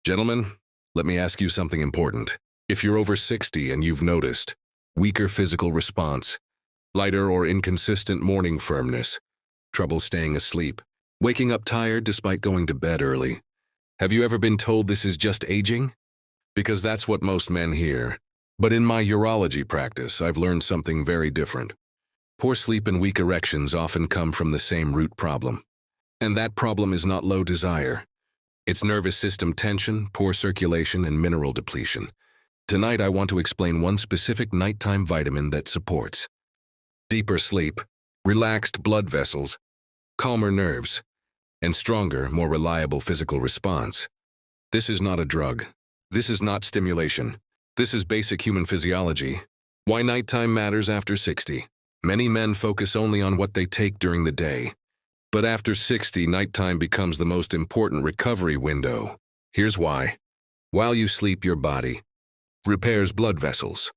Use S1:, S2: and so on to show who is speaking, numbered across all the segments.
S1: Gentlemen, let me ask you something important. If you're over 60 and you've noticed weaker physical response, lighter or inconsistent morning firmness, trouble staying asleep, waking up tired despite going to bed early, have you ever been told this is just aging? Because that's what most men hear. But in my urology practice, I've learned something very different. Poor sleep and weak erections often come from the same root problem. And that problem is not low desire. It's nervous system tension, poor circulation, and mineral depletion. Tonight, I want to explain one specific nighttime vitamin that supports deeper sleep, relaxed blood vessels, calmer nerves, and stronger, more reliable physical response. This is not a drug. This is not stimulation. This is basic human physiology. Why nighttime matters after 60. Many men focus only on what they take during the day. But after 60, nighttime becomes the most important recovery window. Here's why. While you sleep, your body repairs blood vessels,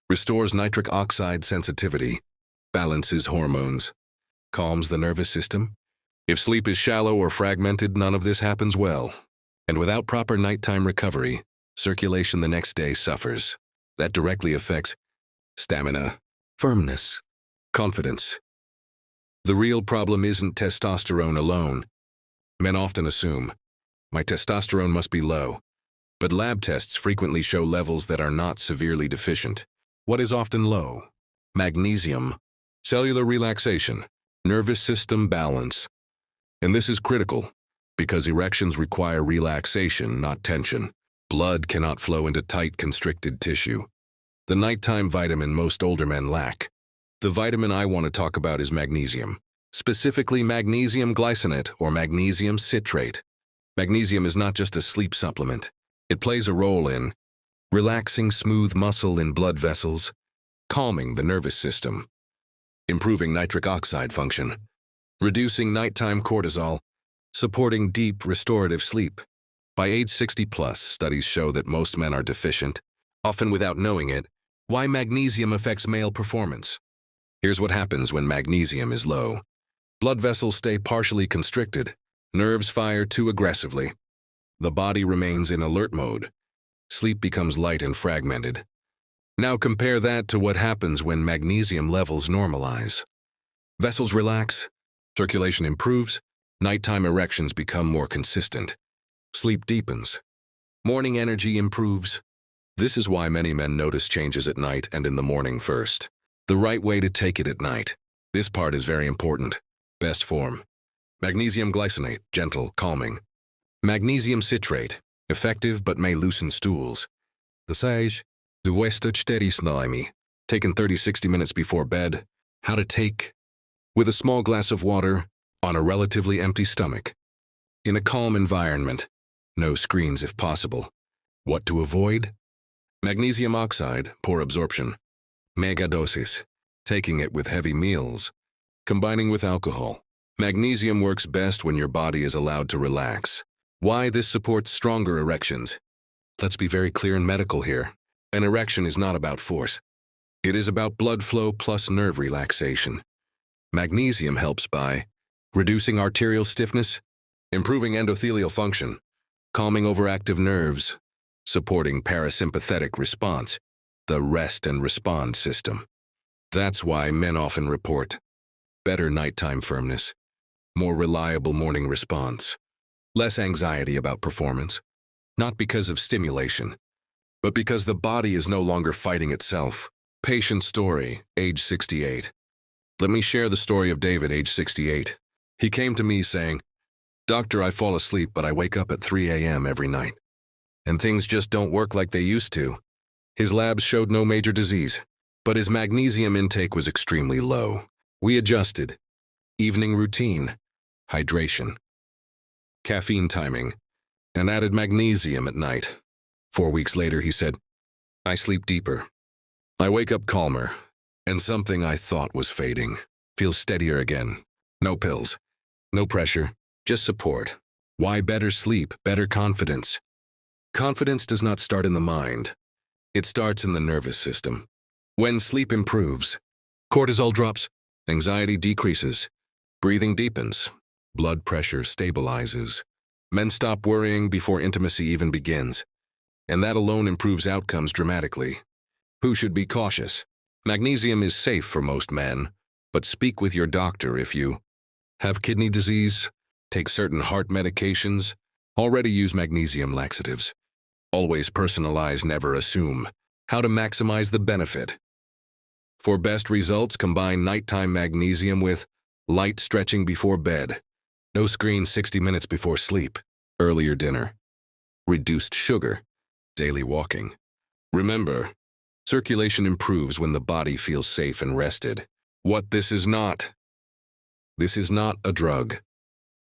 S1: restores nitric oxide sensitivity, balances hormones, calms the nervous system. If sleep is shallow or fragmented, none of this happens well. And without proper nighttime recovery, circulation the next day suffers. That directly affects stamina, firmness, confidence. The real problem isn't testosterone alone. Men often assume, my testosterone must be low. But lab tests frequently show levels that are not severely deficient. What is often low? Magnesium, cellular relaxation, nervous system balance. And this is critical, because erections require relaxation, not tension. Blood cannot flow into tight, constricted tissue. The nighttime vitamin most older men lack. The vitamin I want to talk about is magnesium, specifically magnesium glycinate or magnesium citrate. Magnesium is not just a sleep supplement. It plays a role in relaxing smooth muscle in blood vessels, calming the nervous system, improving nitric oxide function, reducing nighttime cortisol, supporting deep restorative sleep. By age 60 plus, studies show that most men are deficient, often without knowing it. Why magnesium affects male performance? Here's what happens when magnesium is low. Blood vessels stay partially constricted, nerves fire too aggressively. The body remains in alert mode. Sleep becomes light and fragmented. Now compare that to what happens when magnesium levels normalize. Vessels relax, circulation improves, nighttime erections become more consistent. Sleep deepens. Morning energy improves. This is why many men notice changes at night and in the morning first. The right way to take it at night. This part is very important. Best form. Magnesium glycinate, gentle, calming. Magnesium citrate, effective but may loosen stools. Dosage, 204 slimy, taken 30-60 minutes before bed. How to take? With a small glass of water, on a relatively empty stomach. In a calm environment. No screens if possible. What to avoid? Magnesium oxide, poor absorption. Megadoses, taking it with heavy meals. Combining with alcohol. Magnesium works best when your body is allowed to relax. Why this supports stronger erections? Let's be very clear and medical here. An erection is not about force. It is about blood flow plus nerve relaxation. Magnesium helps by reducing arterial stiffness, improving endothelial function, calming overactive nerves, supporting parasympathetic response, the rest and respond system. That's why men often report better nighttime firmness, more reliable morning response, less anxiety about performance, not because of stimulation, but because the body is no longer fighting itself. Patient story, age 68. Let me share the story of David, age 68. He came to me saying, "Doctor, I fall asleep, but I wake up at 3 a.m. every night. And things just don't work like they used to." His labs showed no major disease, but his magnesium intake was extremely low. We adjusted. Evening routine, hydration, caffeine timing, and added magnesium at night. 4 weeks later, he said, "I sleep deeper. I wake up calmer, and something I thought was fading feels steadier again. No pills, no pressure, just support." Why better sleep, better confidence? Confidence does not start in the mind. It starts in the nervous system. When sleep improves, cortisol drops, anxiety decreases, breathing deepens, blood pressure stabilizes, Men stop worrying before intimacy even begins, and that alone improves outcomes dramatically. Who should be cautious? Magnesium is safe for most men, but speak with your doctor if you have kidney disease, take certain heart medications, already use magnesium laxatives. Always personalize, never assume. How to maximize the benefit. For best results, combine nighttime magnesium with light stretching before bed. No screen 60 minutes before sleep. Earlier dinner. Reduced sugar. Daily walking. Remember, circulation improves when the body feels safe and rested. What this is not. This is not a drug,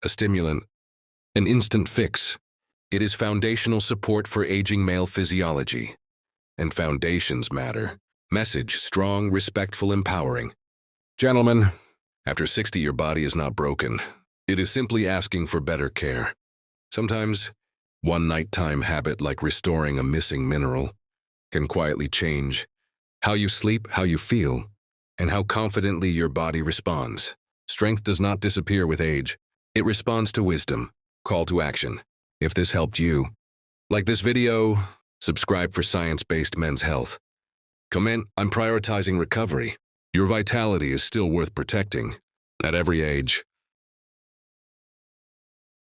S1: a stimulant, an instant fix. It is foundational support for aging male physiology. And foundations matter. Message: strong, respectful, empowering. Gentlemen, after 60 your body is not broken. It is simply asking for better care. Sometimes, one nighttime habit like restoring a missing mineral can quietly change how you sleep, how you feel, and how confidently your body responds. Strength does not disappear with age. It responds to wisdom. Call to action. If this helped you, like this video, subscribe for science-based men's health. Comment, I'm prioritizing recovery. Your vitality is still worth protecting. At every age,